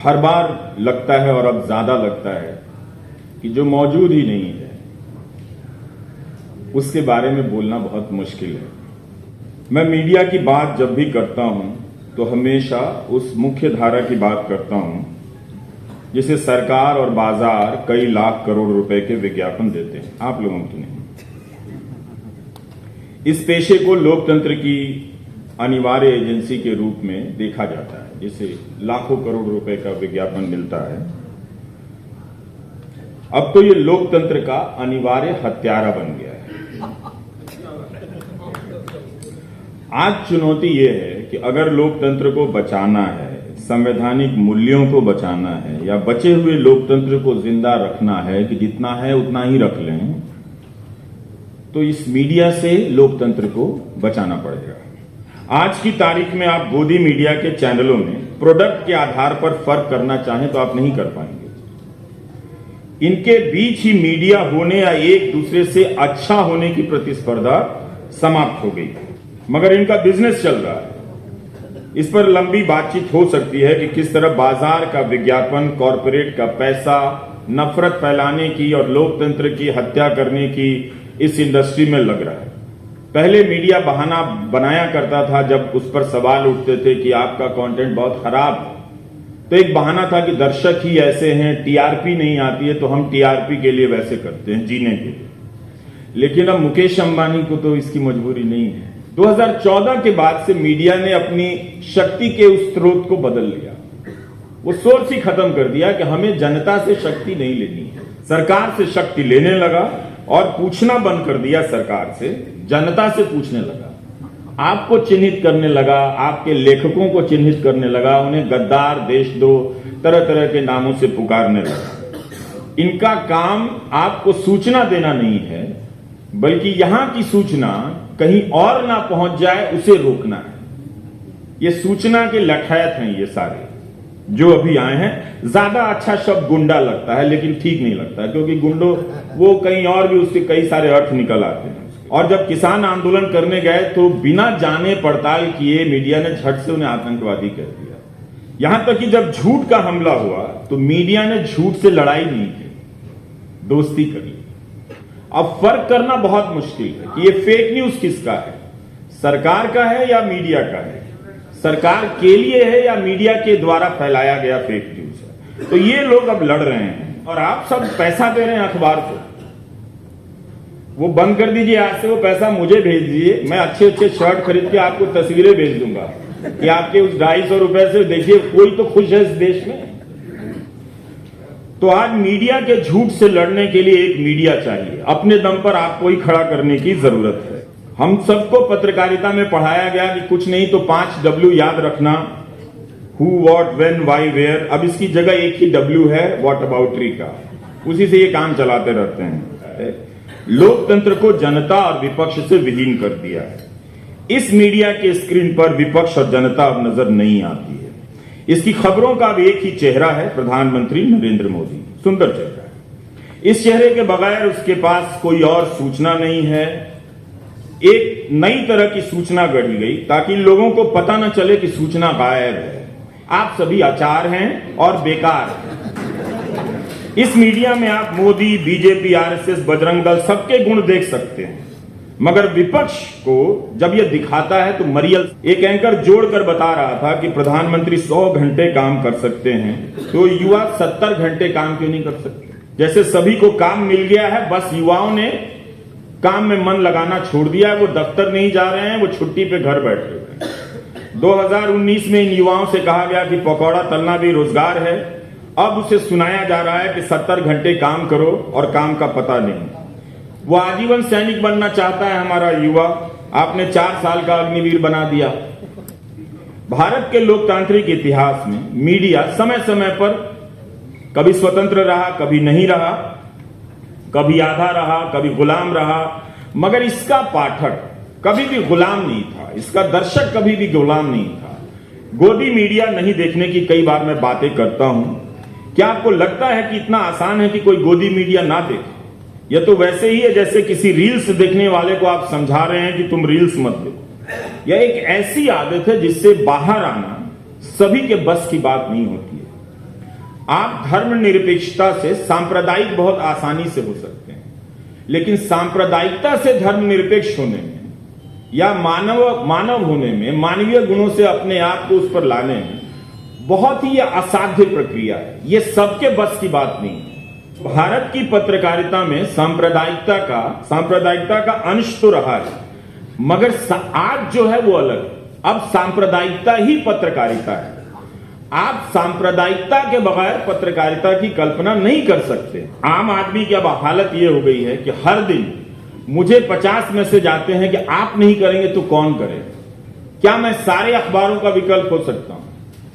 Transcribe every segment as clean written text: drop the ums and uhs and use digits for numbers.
हर बार लगता है और अब ज्यादा लगता है कि जो मौजूद ही नहीं है उसके बारे में बोलना बहुत मुश्किल है। मैं मीडिया की बात जब भी करता हूं तो हमेशा उस मुख्य धारा की बात करता हूं जिसे सरकार और बाजार कई लाख करोड़ रुपए के विज्ञापन देते हैं, आप लोगों की नहीं। इस पेशे को लोकतंत्र की अनिवार्य एजेंसी के रूप में देखा जाता है, जिसे लाखों करोड़ रुपए का विज्ञापन मिलता है। अब तो ये लोकतंत्र का अनिवार्य हत्यारा बन गया है। आज चुनौती ये है कि अगर लोकतंत्र को बचाना है, संवैधानिक मूल्यों को बचाना है या बचे हुए लोकतंत्र को जिंदा रखना है कि जितना है उतना ही रख लें, तो इस मीडिया से लोकतंत्र को बचाना पड़ेगा। आज की तारीख में आप गोदी मीडिया के चैनलों में प्रोडक्ट के आधार पर फर्क करना चाहें तो आप नहीं कर पाएंगे। इनके बीच ही मीडिया होने या एक दूसरे से अच्छा होने की प्रतिस्पर्धा समाप्त हो गई, मगर इनका बिजनेस चल रहा है। इस पर लंबी बातचीत हो सकती है कि किस तरह बाजार का विज्ञापन, कॉरपोरेट का पैसा नफरत फैलाने की और लोकतंत्र की हत्या करने की इस इंडस्ट्री में लग रहा है। पहले मीडिया बहाना बनाया करता था जब उस पर सवाल उठते थे कि आपका कंटेंट बहुत खराब है, तो एक बहाना था कि दर्शक ही ऐसे हैं, टीआरपी नहीं आती है तो हम टीआरपी के लिए वैसे करते हैं, जीने के लिए। लेकिन अब मुकेश अंबानी को तो इसकी मजबूरी नहीं है। 2014 के बाद से मीडिया ने अपनी शक्ति के उस स्रोत को बदल लिया। वो सोर्स ही खत्म कर दिया कि हमें जनता से शक्ति नहीं लेनी है, सरकार से शक्ति लेने लगा और पूछना बंद कर दिया सरकार से, जनता से पूछने लगा। आपको चिन्हित करने लगा, आपके लेखकों को चिन्हित करने लगा, उन्हें गद्दार, देशद्रोह, तरह तरह के नामों से पुकारने लगा। इनका काम आपको सूचना देना नहीं है, बल्कि यहां की सूचना कहीं और ना पहुंच जाए उसे रोकना है। ये सूचना के लठायत हैं ये सारे जो अभी आए हैं। ज्यादा अच्छा शब्द गुंडा लगता है, लेकिन ठीक नहीं लगता, क्योंकि गुंडो वो कहीं और भी उसके कई सारे अर्थ निकल आते हैं। और जब किसान आंदोलन करने गए तो बिना जाने पड़ताल किए मीडिया ने झट से उन्हें आतंकवादी कह दिया। यहां तक कि जब झूठ का हमला हुआ तो मीडिया ने झूठ से लड़ाई नहीं की, दोस्ती कर ली। अब फर्क करना बहुत मुश्किल है कि ये फेक न्यूज किसका है, सरकार का है या मीडिया का है, सरकार के लिए है या मीडिया के द्वारा फैलाया गया फेक न्यूज है। तो ये लोग अब लड़ रहे हैं और आप सब पैसा दे रहे हैं अखबार को, वो बंद कर दीजिए। आज से वो पैसा मुझे भेज दीजिए, मैं अच्छे अच्छे शर्ट खरीद के आपको तस्वीरें भेज दूंगा कि आपके उस 250 रुपए से देखिए कोई तो खुश है इस देश में। तो आज मीडिया के झूठ से लड़ने के लिए एक मीडिया चाहिए, अपने दम पर आपको ही खड़ा करने की जरूरत है। हम सबको पत्रकारिता में पढ़ाया गया कि कुछ नहीं तो 5 W याद रखना, who, what, when, why, where. अब इसकी जगह एक ही W है, व्हाट अबाउटरी का, उसी से ये काम चलाते रहते हैं। लोकतंत्र को जनता और विपक्ष से विलीन कर दिया है। इस मीडिया के स्क्रीन पर विपक्ष और जनता अब नजर नहीं आती है। इसकी खबरों का अब एक ही चेहरा है, प्रधानमंत्री नरेंद्र मोदी। सुंदर चेहरा है। इस चेहरे के बगैर उसके पास कोई और सूचना नहीं है। एक नई तरह की सूचना गढ़ी गई ताकि लोगों को पता न चले कि सूचना गायब है। आप सभी आचार हैं और बेकार हैं। इस मीडिया में आप मोदी, बीजेपी, आरएसएस, बजरंग दल सबके गुण देख सकते हैं, मगर विपक्ष को जब यह दिखाता है तो मरियल। एक एंकर जोड़कर बता रहा था कि प्रधानमंत्री 100 घंटे काम कर सकते हैं, तो युवा 70 घंटे काम क्यों नहीं कर सकते? जैसे सभी को काम मिल गया है, बस युवाओं ने काम में मन लगाना छोड़ दिया है। वो दफ्तर नहीं जा रहे हैं, वो छुट्टी पे घर बैठे हुए हैं। 2019 में इन युवाओं से कहा गया कि पकौड़ा तलना भी रोजगार है। अब उसे सुनाया जा रहा है कि 70 घंटे काम करो और काम का पता नहीं। वो आजीवन सैनिक बनना चाहता है हमारा युवा, आपने 4 साल का अग्निवीर बना दिया। भारत के लोकतांत्रिक इतिहास में मीडिया समय समय पर कभी स्वतंत्र रहा, कभी नहीं रहा, कभी आधा रहा, कभी गुलाम रहा, मगर इसका पाठक कभी भी गुलाम नहीं था, इसका दर्शक कभी भी गुलाम नहीं था। गोदी मीडिया नहीं देखने की कई बार मैं बातें करता हूं। क्या आपको लगता है कि इतना आसान है कि कोई गोदी मीडिया ना देखे? यह तो वैसे ही है जैसे किसी रील्स देखने वाले को आप समझा रहे हैं कि तुम रील्स मत देखो। यह एक ऐसी आदत है जिससे बाहर आना सभी के बस की बात नहीं होती है। आप धर्मनिरपेक्षता से सांप्रदायिक बहुत आसानी से हो सकते हैं, लेकिन सांप्रदायिकता से धर्मनिरपेक्ष होने में या मानव होने में, मानवीय गुणों से अपने आप को उस पर लाने में बहुत ही असाध्य प्रक्रिया है। ये सबके बस की बात नहीं है। भारत की पत्रकारिता में सांप्रदायिकता का अंश तो रहा है, मगर आज जो है वो अलग है। अब सांप्रदायिकता ही पत्रकारिता है। आप सांप्रदायिकता के बगैर पत्रकारिता की कल्पना नहीं कर सकते। आम आदमी की अब हालत ये हो गई है कि हर दिन मुझे 50 मैसेज आते हैं कि आप नहीं करेंगे तो कौन करेगा। क्या मैं सारे अखबारों का विकल्प हो सकता हूं,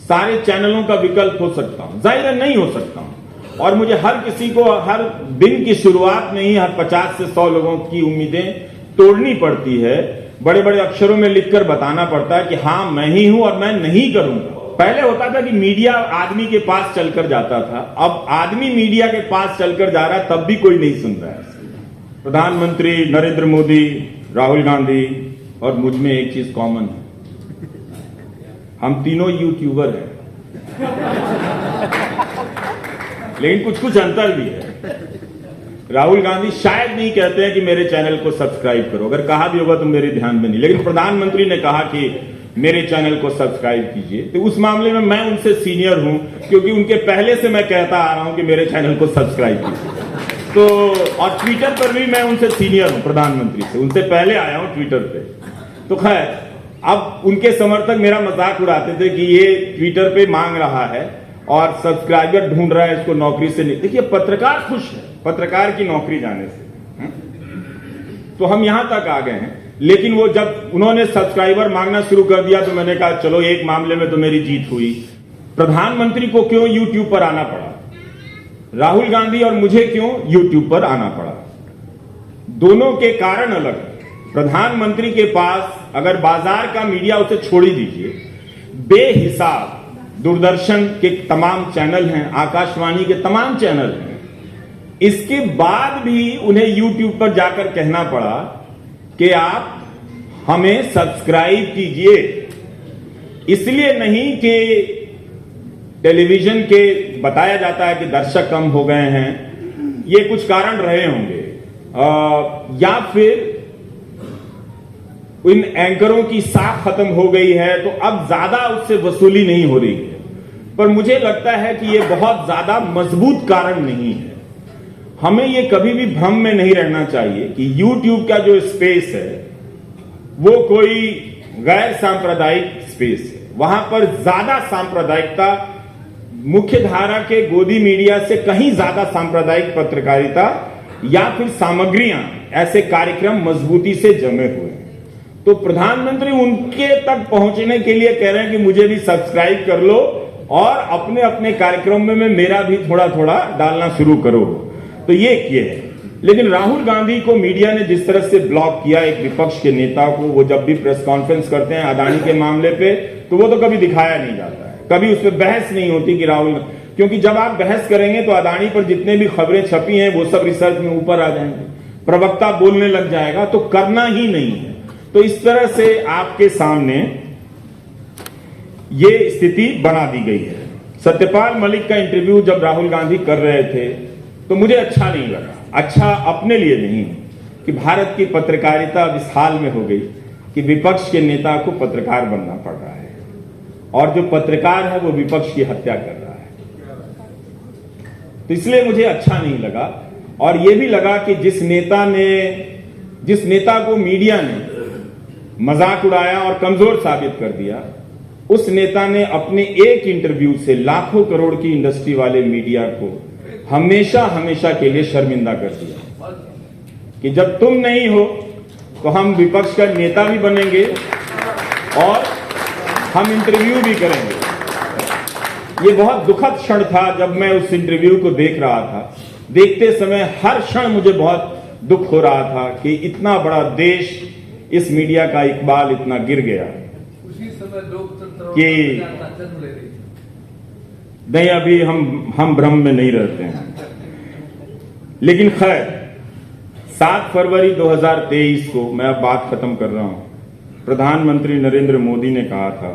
सारे चैनलों का विकल्प हो सकता हूं? जाहिर है नहीं हो सकता हूं। और मुझे हर किसी को हर दिन की शुरुआत में ही हर 50 से 100 लोगों की उम्मीदें तोड़नी पड़ती है, बड़े बड़े अक्षरों में लिखकर बताना पड़ता है कि हां मैं ही हूं और मैं नहीं करूंगा। पहले होता था कि मीडिया आदमी के पास चलकर जाता था, अब आदमी मीडिया के पास चलकर जा रहा है, तब भी कोई नहीं सुन रहा है। प्रधानमंत्री नरेंद्र मोदी, राहुल गांधी और मुझ में एक चीज कॉमन है, हम तीनों यूट्यूबर हैं। लेकिन कुछ कुछ अंतर भी है। राहुल गांधी शायद नहीं कहते हैं कि मेरे चैनल को सब्सक्राइब करो, अगर कहा भी होगा तो मेरे ध्यान में नहीं, लेकिन प्रधानमंत्री ने कहा कि मेरे चैनल को सब्सक्राइब कीजिए। तो उस मामले में मैं उनसे सीनियर हूं, क्योंकि उनके पहले से मैं कहता आ रहा हूं कि मेरे चैनल को सब्सक्राइब कीजिए। तो और ट्विटर पर भी मैं उनसे सीनियर हूं, प्रधानमंत्री से उनसे पहले आया हूं ट्विटर पे। तो खैर, अब उनके समर्थक मेरा मजाक उड़ाते थे कि ये ट्विटर पे मांग रहा है और सब्सक्राइबर ढूंढ रहा है, इसको नौकरी से नहीं। देखिए, पत्रकार खुश है पत्रकार की नौकरी जाने से। तो हम यहां तक आ गए हैं। लेकिन वो जब उन्होंने सब्सक्राइबर मांगना शुरू कर दिया तो मैंने कहा चलो एक मामले में तो मेरी जीत हुई। प्रधानमंत्री को क्यों यूट्यूब पर आना पड़ा, राहुल गांधी और मुझे क्यों यूट्यूब पर आना पड़ा? दोनों के कारण अलग है। प्रधानमंत्री के पास अगर बाजार का मीडिया उसे छोड़ ही दीजिए, बेहिसाब दूरदर्शन के तमाम चैनल हैं, आकाशवाणी के तमाम चैनल हैं, इसके बाद भी उन्हें यूट्यूब पर जाकर कहना पड़ा कि आप हमें सब्सक्राइब कीजिए। इसलिए नहीं कि टेलीविजन के बताया जाता है कि दर्शक कम हो गए हैं, ये कुछ कारण रहे होंगे, या फिर इन एंकरों की साख खत्म हो गई है तो अब ज्यादा उससे वसूली नहीं हो रही है। पर मुझे लगता है कि ये बहुत ज्यादा मजबूत कारण नहीं है। हमें ये कभी भी भ्रम में नहीं रहना चाहिए कि YouTube का जो स्पेस है वो कोई गैर सांप्रदायिक स्पेस है। वहां पर ज्यादा सांप्रदायिकता, मुख्य धारा के गोदी मीडिया से कहीं ज्यादा सांप्रदायिक पत्रकारिता या फिर सामग्रियां, ऐसे कार्यक्रम मजबूती से जमे हुए हैं। तो प्रधानमंत्री उनके तक पहुंचने के लिए कह रहे हैं कि मुझे भी सब्सक्राइब कर लो और अपने अपने कार्यक्रम में मेरा भी थोड़ा थोड़ा डालना शुरू करो। तो ये किए है। लेकिन राहुल गांधी को मीडिया ने जिस तरह से ब्लॉक किया, एक विपक्ष के नेता को, वो जब भी प्रेस कॉन्फ्रेंस करते हैं अदानी के मामले पे, तो वो तो कभी दिखाया नहीं जाता है, कभी उस पर बहस नहीं होती कि राहुल, क्योंकि जब आप बहस करेंगे तो अदानी पर जितने भी खबरें छपी हैं वो सब रिसर्च में ऊपर आ जाएंगे, प्रवक्ता बोलने लग जाएगा, तो करना ही नहीं है। तो इस तरह से आपके सामने ये स्थिति बना दी गई है। सत्यपाल मलिक का इंटरव्यू जब राहुल गांधी कर रहे थे तो मुझे अच्छा नहीं लगा। अच्छा अपने लिए नहीं कि भारत की पत्रकारिता इस हाल में हो गई कि विपक्ष के नेता को पत्रकार बनना पड़ रहा है और जो पत्रकार है वो विपक्ष की हत्या कर रहा है। तो इसलिए मुझे अच्छा नहीं लगा। और यह भी लगा कि जिस नेता को मीडिया ने मजाक उड़ाया और कमजोर साबित कर दिया, उस नेता ने अपने एक इंटरव्यू से लाखों करोड़ की इंडस्ट्री वाले मीडिया को हमेशा हमेशा के लिए शर्मिंदा कर दिया कि जब तुम नहीं हो तो हम विपक्ष का नेता भी बनेंगे और हम इंटरव्यू भी करेंगे। ये बहुत दुखद क्षण था जब मैं उस इंटरव्यू को देख रहा था। देखते समय हर क्षण मुझे बहुत दुख हो रहा था कि इतना बड़ा देश, इस मीडिया का इकबाल इतना गिर गया कि नहीं, अभी हम भ्रम में नहीं रहते हैं। लेकिन खैर, 7 फरवरी 2023 को, मैं अब बात खत्म कर रहा हूं, प्रधानमंत्री नरेंद्र मोदी ने कहा था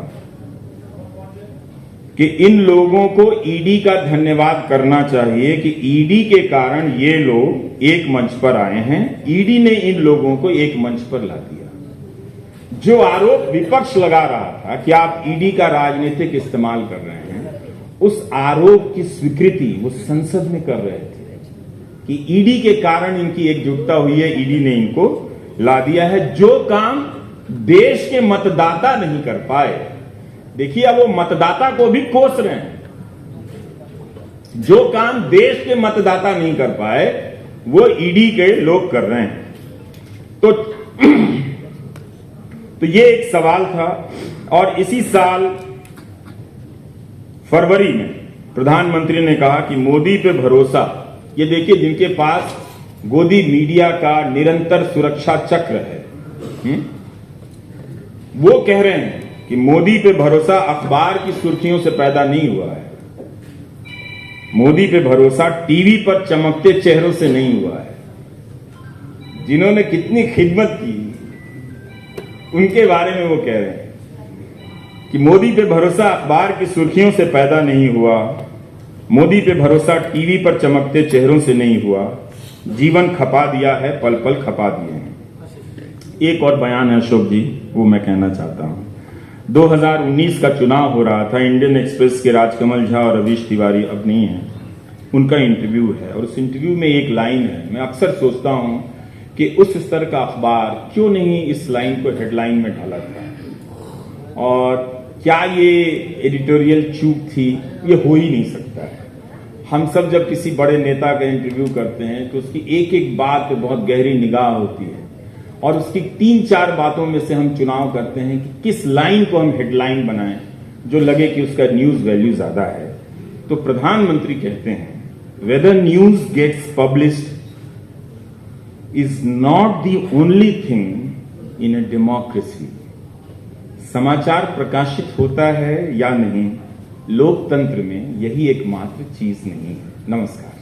कि इन लोगों को ईडी का धन्यवाद करना चाहिए कि ईडी के कारण ये लोग एक मंच पर आए हैं। ईडी ने इन लोगों को एक मंच पर ला दिया। जो आरोप विपक्ष लगा रहा था कि आप ईडी का राजनीतिक इस्तेमाल कर रहे हैं, उस आरोप की स्वीकृति वो संसद में कर रहे थे कि ईडी के कारण इनकी एकजुटता हुई है, ईडी ने इनको ला दिया है। जो काम देश के मतदाता नहीं कर पाए, देखिए अब वो मतदाता को भी कोस रहे हैं। जो काम देश के मतदाता नहीं कर पाए वो ईडी के लोग कर रहे हैं। तो ये एक सवाल था। और इसी साल फरवरी में प्रधानमंत्री ने कहा कि मोदी पे भरोसा, ये देखिए जिनके पास गोदी मीडिया का निरंतर सुरक्षा चक्र है, वो कह रहे हैं कि मोदी पे भरोसा अखबार की सुर्खियों से पैदा नहीं हुआ है, मोदी पे भरोसा टीवी पर चमकते चेहरों से नहीं हुआ है। जिन्होंने कितनी खिदमत की उनके बारे में वो कह रहे हैं कि मोदी पे भरोसा अखबार की सुर्खियों से पैदा नहीं हुआ, मोदी पे भरोसा टीवी पर चमकते चेहरों से नहीं हुआ, जीवन खपा दिया है, पल पल खपा दिए हैं। एक और बयान है अशोक जी, वो मैं कहना चाहता हूं। 2019 का चुनाव हो रहा था, इंडियन एक्सप्रेस के राजकमल झा और रवीश तिवारी अब नहीं है, उनका इंटरव्यू है और उस इंटरव्यू में एक लाइन है। मैं अक्सर सोचता हूं कि उस स्तर का अखबार क्यों नहीं इस लाइन को हेडलाइन में डाला था, और क्या ये एडिटोरियल चूक थी? ये हो ही नहीं सकता है। हम सब जब किसी बड़े नेता का इंटरव्यू करते हैं तो उसकी एक एक बात पे बहुत गहरी निगाह होती है और उसकी 3-4 बातों में से हम चुनाव करते हैं कि किस लाइन को हम हेडलाइन बनाएं जो लगे कि उसका न्यूज वैल्यू ज्यादा है। तो प्रधानमंत्री कहते हैं whether news gets published is not the only thing in a democracy. समाचार प्रकाशित होता है या नहीं लोकतंत्र में, यही एकमात्र चीज नहीं है। नमस्कार।